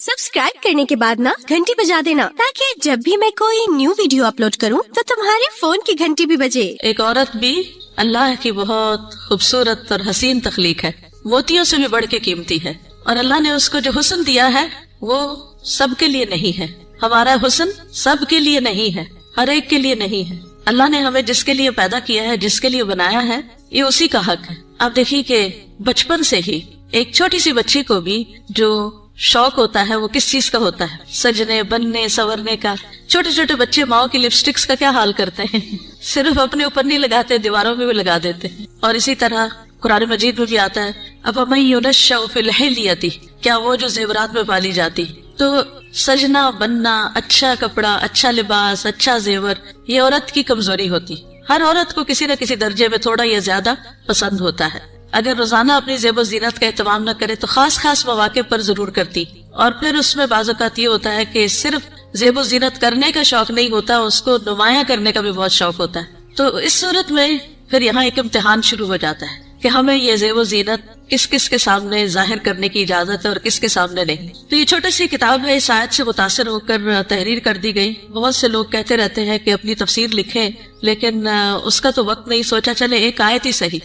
Subscribe करने के बाद ना घंटी बजा देना, ताकि जब भी मैं कोई न्यू वीडियो अपलोड करूं तो तुम्हारे फोन की घंटी भी बजे। एक औरत भी अल्लाह की बहुत खूबसूरत और हसीन तख्लीक है, मोतियों से भी बढ़ के कीमती है। और अल्लाह ने उसको जो हुस्न दिया है वो सबके लिए नहीं है। हमारा हुस्न सबके लिए नहीं है, हर एक के लिए नहीं है। अल्लाह ने हमें जिसके लिए पैदा किया है, जिसके लिए बनाया है, ये उसी का हक है। आप देखिए कि बचपन से ही एक छोटी सी बच्ची को भी जो शौक होता है वो किस चीज का होता है, सजने बनने संवरने का। छोटे छोटे बच्चे माओ की लिपस्टिक्स का क्या हाल करते हैं, सिर्फ अपने ऊपर नहीं लगाते, दीवारों में भी लगा देते हैं। और इसी तरह कुरान मजीद में भी आता है, अब हिलियती, क्या वो जो जेवरात में पाली जाती। तो सजना बनना, अच्छा कपड़ा, अच्छा लिबास, अच्छा जेवर, ये औरत की कमजोरी होती। हर औरत को किसी न किसी दर्जे में थोड़ा या ज्यादा पसंद होता है। अगर रोजाना अपनी जेबो जीनत का एहतमाम न करे तो खास खास मौके पर जरूर करती। और फिर उसमें बाज़-औक़ात ये होता है कि सिर्फ जेबो जीनत करने का शौक नहीं होता, उसको नुमाया करने का भी बहुत शौक होता है। तो इस सूरत में फिर यहाँ एक इम्तिहान शुरू हो जाता है कि हमें ये जेबो जीनत किस किस के सामने जाहिर करने की इजाजत है और किसके सामने नहीं। तो ये छोटी सी किताब है, इस आयत से मुतासिर होकर तहरीर कर दी गई। बहुत से लोग कहते रहते हैं कि अपनी तफसीर लिखें, लेकिन उसका तो वक्त नहीं, सोचा चले एक आयत ही सही।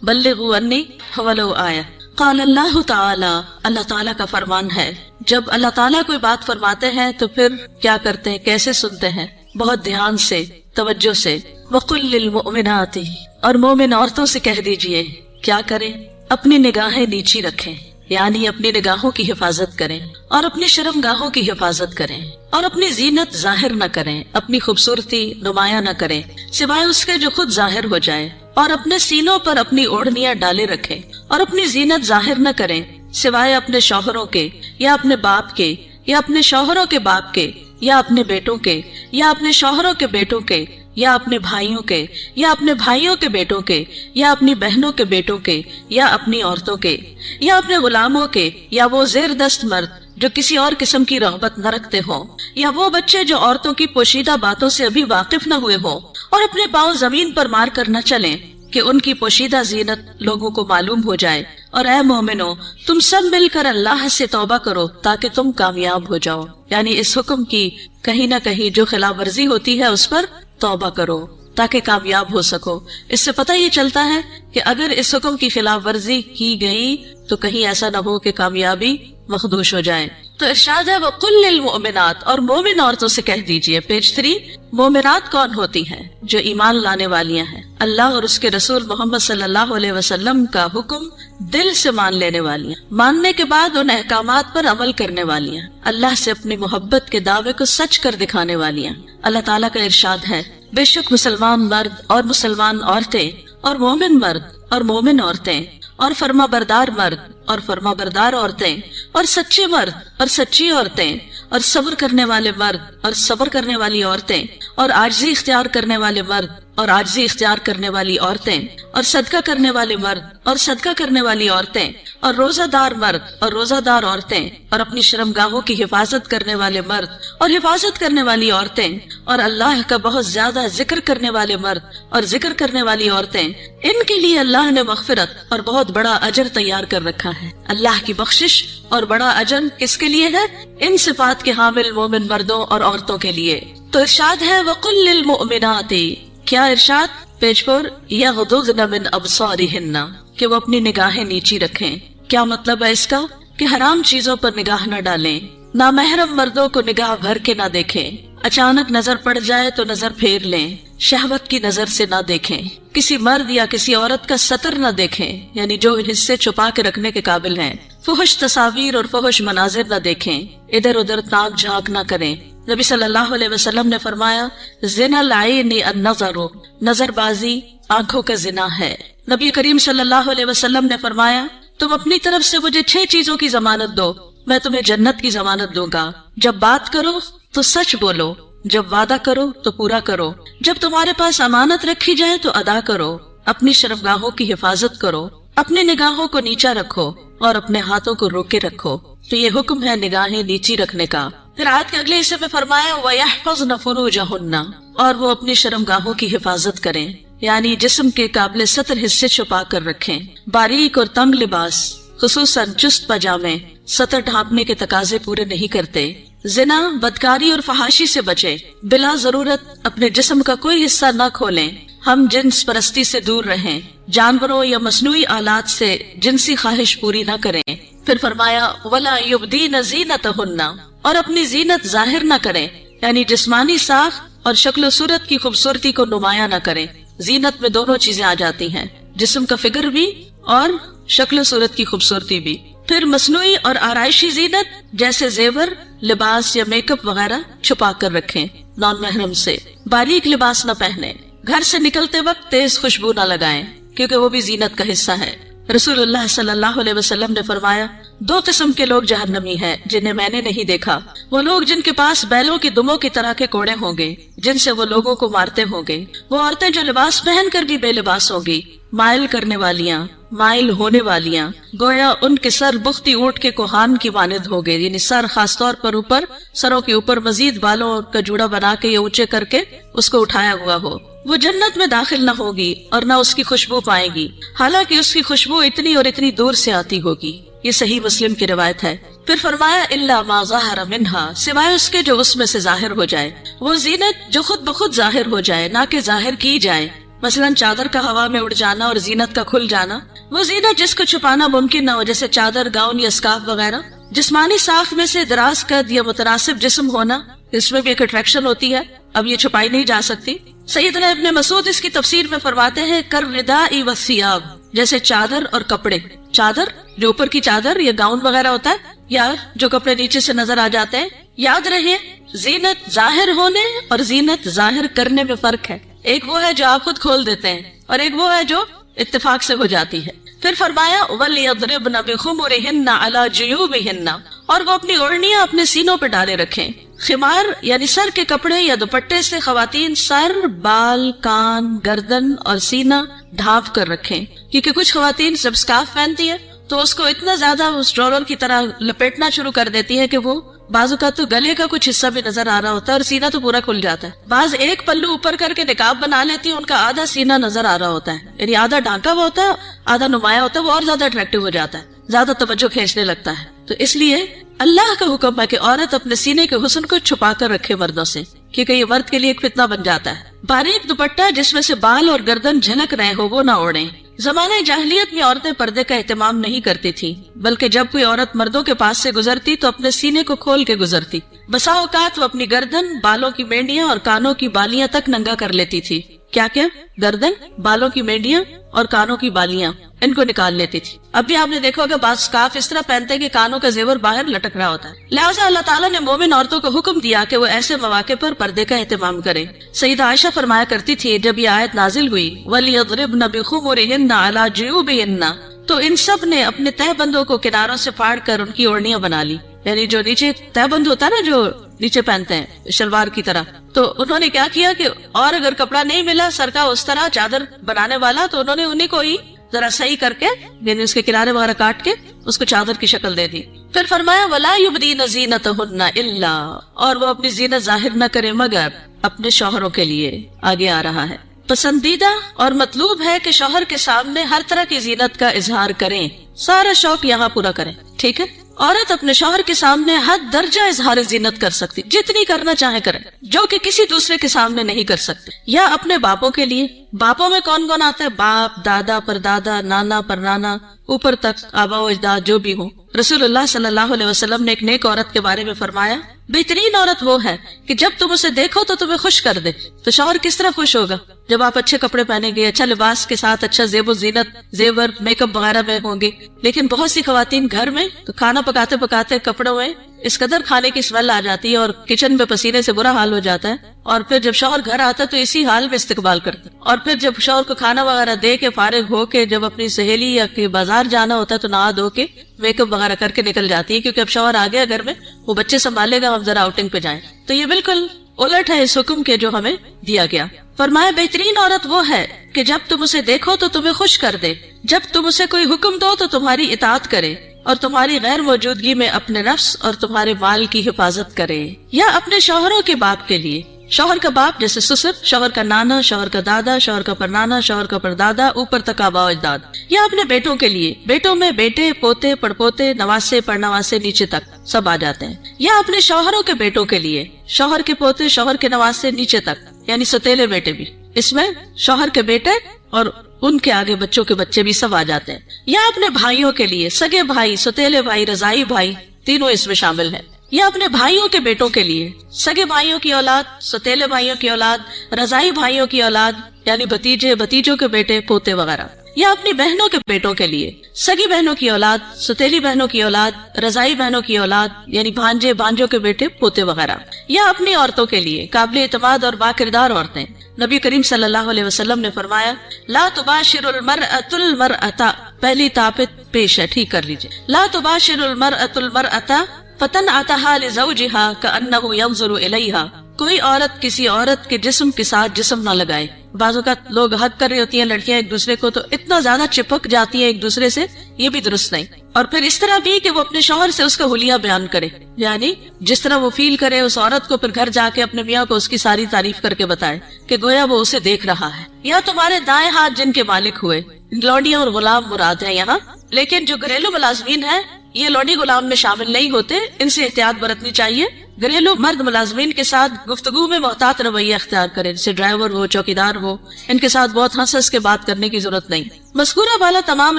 बल्लिगू अन्नी वलो आया। क़ाल अल्लाह ताला, अल्लाह ताला का फरमान है। जब अल्लाह ताला कोई बात फरमाते हैं तो फिर क्या करते हैं, कैसे सुनते हैं? बहुत ध्यान से, तवज्जो से। वक़ुल लिल मुमिनाती, और मोमिन औरतों से कह दीजिए क्या करें, अपनी निगाहें नीची रखें, यानी अपनी निगाहों की हिफाजत करें और अपनी शर्मगाहों की हिफाजत करें और अपनी जीनत जाहिर न करें, अपनी खूबसूरती नुमाया न करें सिवाय उसके जो खुद जाहिर हो जाए। और अपने सीनों पर अपनी ओढ़नियां डाले रखें और अपनी जीनत जाहिर न करें सिवाय अपने शौहरों के या अपने बाप के या अपने शौहरों के बाप के या अपने बेटों के या अपने शौहरों के बेटों के या अपने भाइयों के या अपने भाइयों के बेटों के या अपनी बहनों के बेटों के या अपनी औरतों के या अपने गुलामों के या वो जेर दस्त मर्द जो किसी और किस्म की रग़बत न रखते हो या वो बच्चे जो औरतों की पोशीदा बातों से अभी वाकिफ न हुए हो और अपने पांव जमीन पर मार कर न चलें कि उनकी पोशीदा जीनत लोगों को मालूम हो जाए। और ऐ मोमिनो, तुम सब मिलकर अल्लाह से तौबा करो ताकि तुम कामयाब हो जाओ। यानी इस हुक्म की कहीं न कहीं जो खिलाफ वर्जी होती है उस पर तौबा करो ताकि कामयाब हो सको। इससे पता ये चलता है कि अगर इस हुक्म की खिलाफ वर्जी की गई तो कहीं ऐसा न हो कि कामयाबी मखदूश हो जाए। तो इरशाद है वक़ुल लिल मुमिनात, और मोमिन औरतों से कह दीजिए। पेज 3, मोमिनात कौन होती हैं? जो ईमान लाने वालियां हैं, अल्लाह और उसके रसूल मोहम्मद सल्लल्लाहु अलैहि वसल्लम का हुक्म दिल से मान लेने वालियां, मानने के बाद उन अहकामात पर अमल करने वालियां, अल्लाह से अपनी मोहब्बत के दावे को सच कर दिखाने वालियां। अल्लाह ताला का इरशाद है, बेशक मुसलमान मर्द और मुसलमान औरतें और मोमिन मर्द और मोमिन औरतें और फर्माबरदार मर्द और फर्माबरदार औरतें और सच्चे मर्द और सच्ची औरतें और सब्र करने वाले मर्द और सब्र करने वाली औरतें और आजिज़ी इख्तियार करने वाले मर्द और आजिज़ी इख्तियार करने वाली औरतें और सदका करने वाले मर्द और सदका करने वाली औरतें और रोजादार मर्द और रोजादार औरतें और अपनी शर्मगाहों की हिफाजत करने वाले मर्द और हिफाजत करने वाली औरतें और अल्लाह का बहुत ज्यादा जिक्र करने वाले मर्द और जिक्र करने वाली औरतें, इनके लिए अल्लाह ने मग़फ़िरत और बहुत बड़ा अजर तैयार कर रखा है। अल्लाह की बख्शिश और बड़ा अजर किसके लिए है? इन सिफात के हामिल मोमिन मर्दों और औरतों के लिए। तो इरशाद है वक़ुल लिल मुमिनाती, क्या इरशाद? पेज 4, यग़दुज़्न मिन अब्सारिहिन्ना, कि वो अपनी निगाहें नीची रखें। क्या मतलब है इसका? कि हराम चीजों पर निगाह न डालें, नामहरम मर्दों को निगाह भर के न देखें, अचानक नजर पड़ जाए तो नजर फेर लें, शहवत की नजर से न देखें, किसी मर्द या किसी औरत का सतर न देखें, यानी जो हिस्से छुपा के रखने के काबिल हैं, फुहश तस्वीर और फुहश मनाजिर न देखें, इधर उधर ताक झांक न करें। नबी सल्लल्लाहु अलैहि वसल्लम ने फरमाया, ज़िनल ऐनी अन-नज़रु, नजरबाजी आंखों का जिना है। नबी करीम सल्लल्लाहु अलैहि वसल्लम ने फरमाया, तुम अपनी तरफ से मुझे 6 चीजों की जमानत दो, मैं तुम्हें जन्नत की जमानत दूंगा। जब बात करो तो सच बोलो, जब वादा करो तो पूरा करो, जब तुम्हारे पास अमानत रखी जाए तो अदा करो, अपनी शर्मगाहों की हिफाजत करो, अपनी निगाहों को नीचा रखो और अपने हाथों को रोके रखो। तो ये हुक्म है निगाहें नीची रखने का। फिर आयत के अगले हिस्से में फरमाया वयहफ़ज़्न फ़ुरूजहुन्ना, और वो अपनी शर्मगाहों की हिफाजत करें, यानी जिस्म के काबिल सतर हिस्से छुपा कर रखें। बारीक और तंग लिबास, खुसूसन चुस्त पजामे, सतर ढांपने के तकाजे पूरे नहीं करते, जिना, बदकारी और फहाशी से बचे, बिला जरूरत अपने जिस्म का कोई हिस्सा न खोलें, हम जिन्स परस्ती से दूर रहें, जानवरों या मसनूई आलात से जिनसी ख्वाहिश पूरी न करें। फिर फरमाया वला युबदीन ज़ीनतहुन्ना, और अपनी जीनत जाहिर न करें, यानी जिस्मानी साख और शक्ल सूरत की खूबसूरती को नुमाया न करें। जीनत में दोनों चीजें आ जाती हैं, जिस्म का फिगर भी और शक्ल सूरत की खूबसूरती भी। फिर मसनूई और आराइशी जीनत जैसे जेवर, लिबास या मेकअप वगैरह छुपा कर रखें, नॉन महरम से। बारीक लिबास न पहने, घर से निकलते वक्त तेज खुशबू न लगाएं, क्योंकि वो भी जीनत का हिस्सा है। रसूलुल्लाह सल्लल्लाहु अलैहि वसल्लम ने फरमाया, दो किस्म के लोग जहन्नमी हैं जिन्हें मैंने नहीं देखा। वो लोग जिनके पास बैलों की दुमों की तरह के कोड़े होंगे, जिनसे वो लोगों को मारते होंगे। वो औरतें जो लिबास पहन कर भी बेलिबास होंगी, माइल करने वालियाँ, माइल होने वालियाँ, गोया उनके सर बुख्ती ऊंट के कोहान की मानिद होंगे, यानी सर खास तौर पर ऊपर, सरों के ऊपर मजीद बालों का जूड़ा बना के या ऊंचे करके उसको उठाया हुआ हो। वो जन्नत में दाखिल न होगी और न उसकी खुशबू पाएगी, हालांकि उसकी खुशबू इतनी और इतनी दूर से आती होगी। ये सही मुस्लिम की रिवायत है। फिर फरमाया इल्ला मा ज़ाहरा मिन्हा, सिवाय उसके जो उसमें से जाहिर हो जाए। वो जीनत जो खुद बखुद जाहिर हो जाए, ना कि जाहिर की जाए। मसलन चादर का हवा में उड़ जाना और जीनत का खुल जाना। वो जीनत जिसको छुपाना मुमकिन न हो, जैसे चादर, गाउन या स्कार्फ वगैरह। जिस्मानी साख में से दराज कद या मुतनासिब जिस्म होना, इसमें भी एक अट्रैक्शन होती है, अब ये छुपाई नहीं जा सकती। सैयदना इब्न मसूद इसकी तफसीर में फरमाते हैं, कर रिदाई व सियाब, जैसे चादर और कपड़े। चादर जो ऊपर की चादर या गाउन वगैरह होता है, या जो कपड़े नीचे से नजर आ जाते हैं। याद रहे, जीनत जाहिर होने और जीनत जाहिर करने में फर्क है। एक वो है जो आप खुद खोल देते हैं, और एक वो है जो इत्तेफाक से हो जाती है। फिर फरमाया वलियद्रिबन बिखुमुरिहिन्ना अला जुयूबिहिन्ना, और वो अपनी ओढ़नियां अपने सीनों पर डाले रखें। खिमार यानी सर के कपड़े या दुपट्टे से खवातीन सर, बाल, कान, गर्दन और सीना ढांप कर रखें, क्योंकि कुछ खवातीन जब स्कार्फ पहनती है तो उसको इतना ज्यादा उस रोलर की तरह लपेटना शुरू कर देती है कि वो बाजू का तो गले का कुछ हिस्सा भी नजर आ रहा होता है और सीना तो पूरा खुल जाता है। बाज एक पल्लू ऊपर करके निकाब बना लेती है, उनका आधा सीना नजर आ रहा होता है, यानी आधा ढांका हुआ होता है, आधा नुमाया होता है, वो और ज्यादा अट्रैक्टिव हो जाता है, ज्यादा तवज्जो खींचने लगता है। तो इसलिए अल्लाह का हुक्म है कि औरत अपने सीने के हुस्न को छुपा कर रखे मर्दों से, क्योंकि ये मर्द के लिए एक फितना बन जाता है। बारीक दुपट्टा जिसमें से बाल और गर्दन झलक रहे हो वो ना ओढ़े। ज़माने जाहिलियत में औरतें पर्दे का एहतमाम नहीं करती थी, बल्कि जब कोई औरत मर्दों के पास से गुजरती तो अपने सीने को खोल के गुजरती। बसा औकात वो अपनी गर्दन, बालों की मेंढियां और कानों की बालियां तक नंगा कर लेती थी। क्या क्या? गर्दन, बालों की मेंढियां और कानों की बालियां, इनको निकाल लेती थी। अब भी आपने देखा होगा बाज स्कार्फ इस तरह पहनते हैं कि कानों का जेवर बाहर लटक रहा होता है। लिहाजा अल्लाह ताला ने मोमिन औरतों को हुक्म दिया कि वो ऐसे मौके पर पर्दे का एहतमाम करें। सईदा आयशा फरमाया करती थी, जब ये आयत नाजिल हुई वलियद्रिबन बिखुमुरिहिन्ना अला जुयूबिहिन्ना, तो इन सब ने अपने तहबंदों को किनारों से फाड़ कर उनकी ओढ़नियां बना ली, यानी जो नीचे तहबंद होता है ना, जो नीचे पहनते हैं शलवार की तरह। तो उन्होंने क्या किया कि और अगर कपड़ा नहीं मिला सर का उस तरह चादर बनाने वाला, तो उन्होंने उन्हीं को ही जरा सही करके, यानी उसके किनारे वगैरह काट के उसको चादर की शक्ल दे दी। फिर फरमाया वला युबदीन ज़ीनतहुन्ना इल्ला, और वो अपनी जीनत जाहिर न करे मगर अपने शौहरों के लिए। आगे आ रहा है, पसंदीदा और मतलूब है कि शौहर के सामने हर तरह की जीनत का इजहार करें, सारा शौक यहाँ पूरा करें। ठीक है, औरत अपने शौहर के सामने हद दर्जा इजहार जीनत कर सकती, जितनी करना चाहे करें, जो कि किसी दूसरे के सामने नहीं कर सकते। या अपने बापों के लिए, बापों में कौन कौन आता है? बाप, दादा, परदादा, नाना, परनाना, ऊपर तक आबा व अजदाद जो भी हो। रसूलुल्लाह सल्लल्लाहु अलैहि वसल्लम ने एक नेक औरत के बारे में फरमाया, बेहतरीन औरत वो है कि जब तुम उसे देखो तो तुम्हें खुश कर दे। तो शौहर किस तरह खुश होगा? जब आप अच्छे कपड़े पहनेंगे, अच्छा लिबास के साथ, अच्छा जेबो जीनत, जेवर, मेकअप वगैरह में होंगे। लेकिन बहुत सी खवातीन घर में तो खाना पकाते पकाते कपड़ों में इस कदर खाने की स्मेल आ जाती है और किचन में पसीने से बुरा हाल हो जाता है, और फिर जब शौहर घर आता है तो इसी हाल में इस्तेकबाल करते हैं। और फिर जब शौहर को खाना वगैरह दे के फारिग हो के जब अपनी सहेली या के बाजार जाना होता है तो नहा धो के मेकअप वगैरह करके निकल जाती है, क्योंकि अब शौहर आ गया घर में, वो बच्चे संभालेगा, हम जरा आउटिंग पे जाएं। तो ये बिल्कुल उलट है इस हुक्म के जो हमें दिया गया। फरमाया बेहतरीन औरत वो है कि जब तुम उसे देखो तो तुम्हें खुश कर दे, जब तुम उसे कोई हुक्म दो तो तुम्हारी इताअत करे, और तुम्हारी गैर मौजूदगी में अपने नफ्स और तुम्हारे माल की हिफाजत करे। या अपने शौहरों के बाप के लिए, شوہر کا باپ جیسے سسر، شوہر کا نانا، شوہر کا دادا، شوہر کا پرنانا، شوہر کا پردادا، اوپر تک آباء و اجداد، یا اپنے بیٹوں کے لیے، بیٹوں میں بیٹے، پوتے، پڑپوتے، نواسے، پڑنواسے، نیچے تک سب آ جاتے ہیں، یا اپنے شوہروں کے بیٹوں کے لیے، شوہر کے پوتے، شوہر کے نواسے، نیچے تک، یعنی ستیلے بیٹے بھی، اس میں شوہر کے بیٹے اور ان کے آگے بچوں کے بچے بھی سب آ جاتے ہیں، یا اپنے بھائیوں کے لیے، سگے بھائی، ستیلے بھائی، رضائی بھائی، تینوں اس میں شامل ہیں، یا اپنے بھائیوں کے بیٹوں کے لیے، سگے بھائیوں کی اولاد، ستیلے بھائیوں کی اولاد، رضائی بھائیوں کی اولاد یعنی بھتیجے، بھتیجوں کے بیٹے، پوتے وغیرہ، یا اپنی بہنوں کے بیٹوں کے لیے، سگی بہنوں کی اولاد، ستیلی بہنوں کی اولاد، رضائی بہنوں کی اولاد یعنی بھانجے، بھانجوں کے بیٹے، پوتے وغیرہ، یا اپنی عورتوں کے لیے، قابل اعتماد اور باکردار عورتیں۔ نبی کریم صلی اللہ علیہ وسلم نے فرمایا لا تباشر المرأة المرأة، پہلی تاپت پیش ہے، ٹھیک کر لیجئے، لا تباشر المرأة المرأة فتنعتها لزوجها كأنه ينظر إليها، کوئی عورت کسی عورت کے جسم کے ساتھ جسم نہ لگائے۔ بعض اوقات لوگ حد کر رہی ہوتی ہیں لڑکیاں ایک دوسرے کو، تو اتنا زیادہ چپک جاتی ہیں ایک دوسرے سے، یہ بھی درست نہیں۔ اور پھر اس طرح بھی کہ وہ اپنے شوہر سے اس کا حلیہ بیان کرے، یعنی جس طرح وہ فیل کرے اس عورت کو، پھر گھر جا کے اپنے میاں کو اس کی ساری تعریف کر کے بتائے کہ گویا وہ اسے دیکھ رہا ہے۔ یا تمہارے دائیں ہاتھ جن کے مالک ہوئے، لونڈیاں اور غلام مراد ہیں یہاں، لیکن جو گھریلو ملازمین ہیں یہ لونڈی غلام میں شامل نہیں ہوتے، ان سے احتیاط برتنی چاہیے۔ گھریلو مرد ملازمین کے ساتھ گفتگو میں محتاط رویہ اختیار کریں، جیسے ڈرائیور ہو، چوکیدار ہو، ان کے ساتھ بہت ہنس ہنس کے بات کرنے کی ضرورت نہیں۔ مذکورہ بالا تمام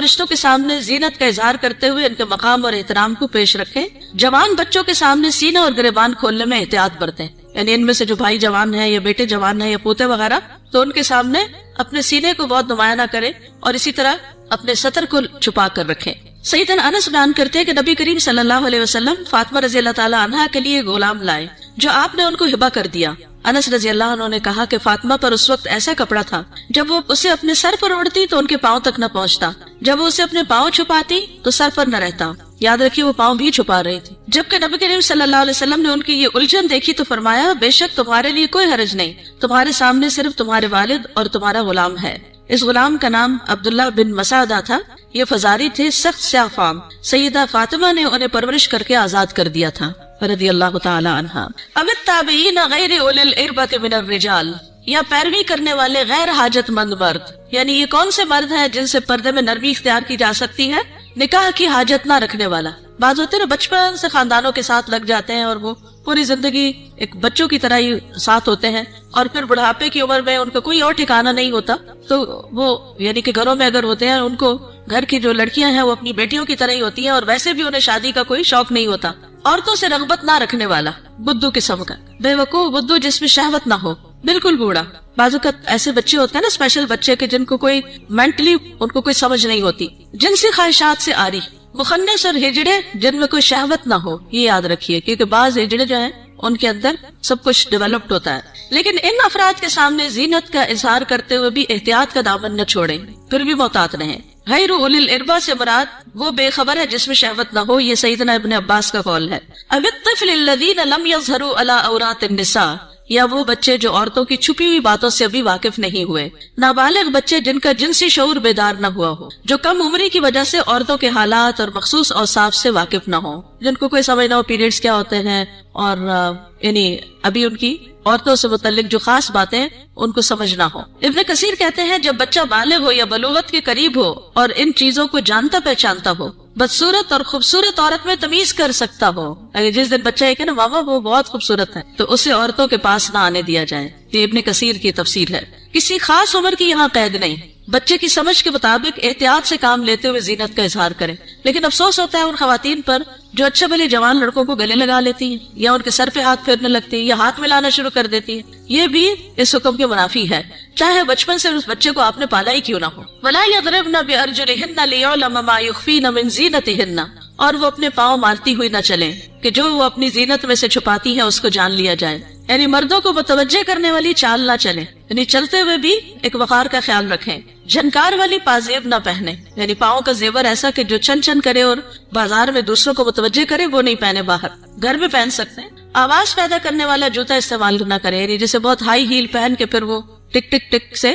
رشتوں کے سامنے زینت کا اظہار کرتے ہوئے ان کے مقام اور احترام کو پیش رکھیں۔ جوان بچوں کے سامنے سینہ اور گریبان کھولنے میں احتیاط برتیں، یعنی ان میں سے جو بھائی جوان ہیں یا بیٹے جوان ہیں یا پوتے وغیرہ، تو ان کے سامنے اپنے سینے کو بہت نمایاں نہ کریں، اور اسی طرح اپنے سطر کو چھپا کر رکھیں۔ سیدنا انس بیان کرتے ہیں کہ نبی کریم صلی اللہ علیہ وسلم فاطمہ رضی اللہ تعالی عنہا کے لیے غلام لائے جو آپ نے ان کو ہبہ کر دیا۔ انس رضی اللہ عنہ نے کہا کہ فاطمہ پر اس وقت ایسا کپڑا تھا جب وہ اسے اپنے سر پر اوڑھتی تو ان کے پاؤں تک نہ پہنچتا، جب وہ اسے اپنے پاؤں چھپاتی تو سر پر نہ رہتا۔ یاد رکھیے وہ پاؤں بھی چھپا رہی تھی۔ جبکہ نبی کریم صلی اللہ علیہ وسلم نے ان کی یہ الجھن دیکھی تو فرمایا بے شک تمہارے لیے کوئی حرج نہیں، تمہارے سامنے صرف تمہارے والد اور تمہارا غلام ہے۔ اس غلام کا نام عبداللہ بن مسعدہ تھا، یہ فزاری تھے، سخت سیاہ فام۔ سیدہ فاطمہ نے انہیں پرورش کر کے آزاد کر دیا تھا رضی اللہ تعالی عنہا۔ اب التابعین غیر اولی الاربۃ من الرجال، یا پیروی کرنے والے غیر حاجت مند مرد، یعنی یہ کون سے مرد ہیں جن سے پردے میں نرمی اختیار کی جا سکتی ہے؟ نکاح کی حاجت نہ رکھنے والا۔ بعض ہوتے ہیں بچپن سے خاندانوں کے ساتھ لگ جاتے ہیں اور وہ پوری زندگی ایک بچوں کی طرح ہی ساتھ ہوتے ہیں، اور پھر بڑھاپے کی عمر میں ان کا کوئی اور ٹھکانہ نہیں ہوتا، تو وہ یعنی کہ گھروں میں اگر ہوتے ہیں ان کو گھر کی جو لڑکیاں ہیں وہ اپنی بیٹیوں کی طرح ہی ہوتی ہیں، اور ویسے بھی انہیں شادی کا کوئی شوق نہیں ہوتا۔ عورتوں سے رغبت نہ رکھنے والا، بدھو قسم کا، بے وقوف بدھو جس میں شہوت نہ ہو، بالکل بوڑھا۔ بعض اوقات ایسے بچے ہوتے ہیں نا اسپیشل بچے کے جن کو کوئی مینٹلی ان کو کوئی سمجھ نہیں ہوتی، جنسی خواہشات سے آری، مخنث اور ہجڑے جن میں کوئی شہوت نہ ہو، یہ یاد رکھیے، کیونکہ بعض ہجڑے جو ہیں ان کے اندر سب کچھ ڈیولپڈ ہوتا ہے۔ لیکن ان افراد کے سامنے زینت کا اظہار کرتے ہوئے بھی احتیاط کا دامن نہ چھوڑیں، پھر بھی محتاط رہیں۔ غیر اولی الاربہ سے مراد وہ بے خبر ہے جس میں شہوت نہ ہو، یہ سیدنا ابن عباس کا قول ہے۔ اب الطفل الذین لم یظہروا علی عورات النساء، یا وہ بچے جو عورتوں کی چھپی ہوئی باتوں سے ابھی واقف نہیں ہوئے، نابالغ بچے جن کا جنسی شعور بیدار نہ ہوا ہو، جو کم عمری کی وجہ سے عورتوں کے حالات اور مخصوص اوصاف سے واقف نہ ہو، جن کو کوئی سمجھ نہ ہو پیریڈز کیا ہوتے ہیں، اور یعنی ابھی ان کی عورتوں سے متعلق جو خاص باتیں ان کو سمجھ نہ ہو۔ ابن کثیر کہتے ہیں جب بچہ بالغ ہو یا بلوغت کے قریب ہو اور ان چیزوں کو جانتا پہچانتا ہو، بدصورت اور خوبصورت عورت میں تمیز کر سکتا ہو، اگر جس دن بچہ یہ کہ نا ماما وہ بہت خوبصورت ہے، تو اسے عورتوں کے پاس نہ آنے دیا جائے۔ یہ ابن کثیر کی تفسیر ہے۔ کسی خاص عمر کی یہاں قید نہیں، بچے کی سمجھ کے مطابق احتیاط سے کام لیتے ہوئے زینت کا اظہار کریں۔ لیکن افسوس ہوتا ہے ان خواتین پر جو اچھے بھلے جوان لڑکوں کو گلے لگا لیتی ہیں، یا ان کے سر پہ ہاتھ پھیرنے لگتی ہیں، یا ہاتھ ملانا شروع کر دیتی ہیں، یہ بھی اس حکم کے منافی ہے، چاہے بچپن سے اس بچے کو آپ نے پالا ہی کیوں نہ ہو۔ وَلَا يَضْرِبْنَ بِأَرْجُلِهِنَّ لِيُعْلَمَ مَا يُخْفِينَ مِنْ زِينَتِهِنَّ، اور وہ اپنے پاؤں مارتی ہوئی نہ چلیں کہ جو وہ اپنی زینت میں سے چھپاتی ہیں اس کو جان لیا جائے، یعنی مردوں کو متوجہ کرنے والی چال نہ چلیں، یعنی چلتے ہوئے بھی ایک وقار کا خیال رکھیں۔ جھنکار والی پازیب نہ پہنے، یعنی پاؤں کا زیور ایسا کہ جو چن چن کرے اور بازار میں دوسروں کو متوجہ کرے، وہ نہیں پہنے، باہر گھر میں پہن سکتے ہیں۔ آواز پیدا کرنے والا جوتا استعمال نہ کریں، یعنی جسے بہت ہائی ہیل پہن کے پھر وہ ٹک ٹک ٹک سے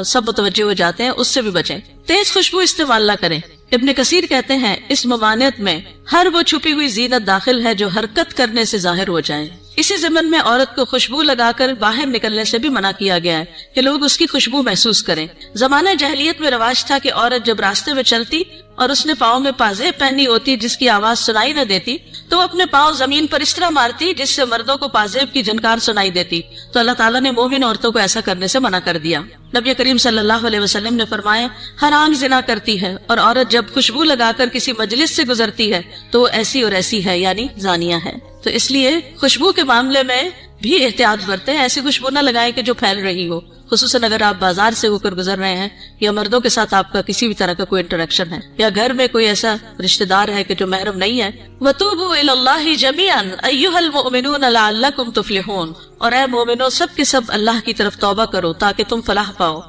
سب متوجہ ہو جاتے ہیں، اس سے بھی بچیں۔ تیز خوشبو استعمال نہ کریں۔ ابن کثیر کہتے ہیں اس ممانعت میں ہر وہ چھپی ہوئی زینت داخل ہے جو حرکت کرنے سے ظاہر ہو جائے، اسی ضمن میں عورت کو خوشبو لگا کر باہر نکلنے سے بھی منع کیا گیا ہے کہ لوگ اس کی خوشبو محسوس کریں۔ زمانہ جاہلیت میں رواج تھا کہ عورت جب راستے میں چلتی اور اس نے پاؤں میں پازیب پہنی ہوتی جس کی آواز سنائی نہ دیتی تو وہ اپنے پاؤں زمین پر اس طرح مارتی جس سے مردوں کو پازیب کی جھنکار سنائی دیتی، تو اللہ تعالیٰ نے مومن عورتوں کو ایسا کرنے سے منع کر دیا۔ نبی کریم صلی اللہ علیہ وسلم نے فرمایا ہر آنکھ زنا کرتی ہے، اور عورت جب خوشبو لگا کر کسی مجلس سے گزرتی ہے تو وہ ایسی اور ایسی ہے، یعنی زانیہ ہے۔ تو اس لیے خوشبو کے معاملے میں بھی احتیاط برتیں، ایسی خوشبو نہ لگائیں کہ جو پھیل رہی ہو، خصوصاً اگر آپ بازار سے ہو کر گزر رہے ہیں یا مردوں کے ساتھ آپ کا کسی بھی طرح کا کوئی انٹریکشن ہے، یا گھر میں کوئی ایسا رشتہ دار ہے کہ جو محرم نہیں ہے۔ وَتُوبُوا إِلَى اللَّهِ جَمِيعًا أَيُّهَا الْمُؤْمِنُونَ لَعَلَّكُمْ تُفْلِحُونَ، اور اے مومنو سب کے سب اللہ کی طرف توبہ کرو تاکہ تم فلاح پاؤ۔